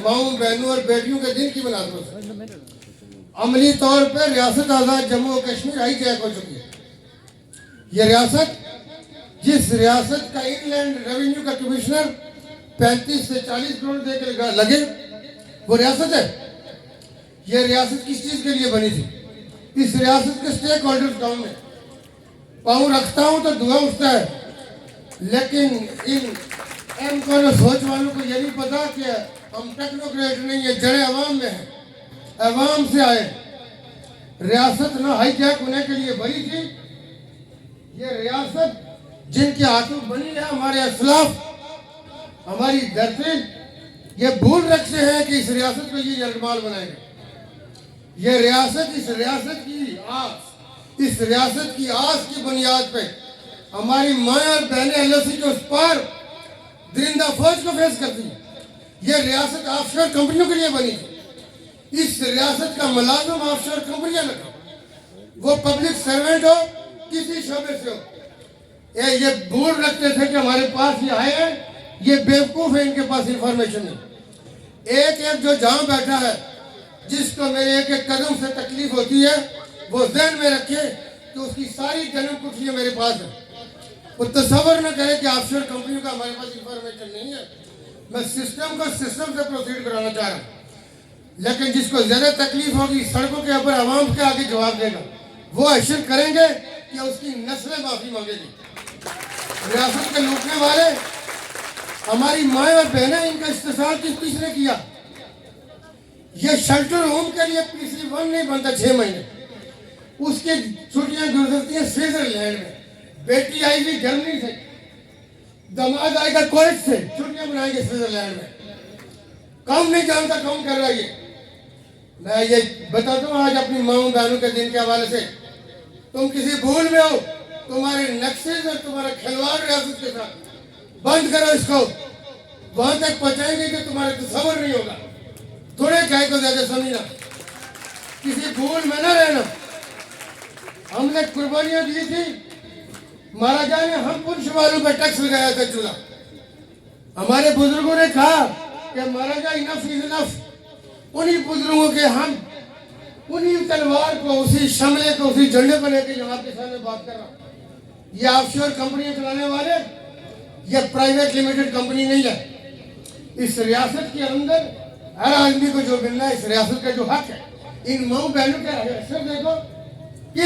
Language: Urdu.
ماؤں بہنوں اور بیٹیوں کے دن کی مناسبت سے عملی طور پر ریاست آزاد جموں و کشمیر ہائی جیک ہو چکی ہے۔ یہ ریاست جس ریاست کا ان لینڈ ریونیو کا کمشنر 35 سے 40 کروڑ دے کے لگے وہ ریاست ہے۔ یہ ریاست کس چیز کے لیے بنی تھی؟ اس ریاست کے سٹیک ہولڈرز کون ہیں؟ پاؤں رکھتا ہوں تو دعا اٹھتا ہے، لیکن ان ایم کو سوچ والوں کو یہ نہیں پتا کہ ہم ٹیکنوکریٹ نہیں ہیں، جڑیں عوام میں ہیں، عوام سے آئے۔ ریاست نہ ہائی جیک ہونے کے لیے بنی تھی۔ یہ ریاست جن کے ہاتھوں بنی ہے، ہمارے اسلاف، ہماری دھرتی، یہ بھول رکھتے ہیں کہ اس ریاست کو یہ یرغمال بنائیں گے۔ یہ ریاست اس ریاست کی آس کی بنیاد پہ ہماری مائیں اور بہنیں اللہ سے کے اس پار درندہ فوج کو فیس کرتی ہیں۔ یہ ریاست آف شور کمپنیوں کے لیے بنی تھی۔ اس ریاست کا ملازم آف شور کمپنیاں لگا، وہ پبلک سرونٹ ہو، کسی شعبے سے ہو۔ یہ بھول رکھتے تھے کہ ہمارے پاس یہ آئے ہیں، یہ بیوقوف ہے، ان کے پاس انفارمیشن نہیں۔ ایک جو جہاں بیٹھا ہے، جس کو میرے ایک ایک قدم سے تکلیف ہوتی ہے، وہ ذہن میں رکھے کہ اس کی ساری جنم کٹھیاں میرے پاس ہیں۔ وہ تصور نہ کرے کہ آف شور کمپنیوں کا ہمارے پاس انفارمیشن نہیں ہے۔ میں سسٹم کو سسٹم سے پروسیڈ کرانا چاہ رہا ہوں، لیکن جس کو زیادہ تکلیف ہوگی سڑکوں کے اوپر عوام کے آگے جواب دے گا، وہ اشر کریں گے کہ اس کی نسلیں معافی مانگے گی۔ ریاست کے لوٹنے والے ہماری مائیں اور بہنیں، ان کا استحصال کس نے کیا؟ یہ شیلٹر ہوم کے لیے PC-1 نہیں بنتا 6 مہینے، اس کی چھٹیاں گزرتی ہیں سوئٹزرلینڈ میں۔ بیٹی آئی گی جرمنی سے، داماد آئے گا کویت سے، چھٹیاں منائیں گے سوئٹزرلینڈ میں۔ کام نہیں جانتا کون کر رہا ہے یہ۔ میں یہ بتاتا ہوں آج اپنی ماؤں بہنوں کے دن کے حوالے سے، تم کسی بھول میں ہو، تمہارے نقشے اور تمہارا کھلواڑ ریاست کے ساتھ بند کرو اس کو، وہاں تک پہنچائیں گے کہ تمہارے تصور نہیں ہوگا۔ تھوڑے کہے کو زیادہ سمجھنا، کسی بھول میں نہ رہنا۔ ہم نے قربانیاں دی تھی، مہاراجا نے ہم پنچ والوں پہ ٹیکس لگایا تھا چولہا۔ ہمارے بزرگوں نے کہا کہ مہاراجا انف از انف۔ انہی بزرگوں کے ہم انہی تلوار کو، اسی شملے کو، اسی جھنڈے کو لے کے یہاں کے سامنے بات کر رہا ہوں۔ یہ آف شور کمپنیاں چلانے والے، یہ پرائیویٹ لمیٹڈ کمپنی نہیں ہے۔ اس ریاست کے اندر ہر آدمی کو جو ملنا ہے، اس ریاست کا جو حق ہے، ان ماؤں بہنوں کے حیثیت دیکھو۔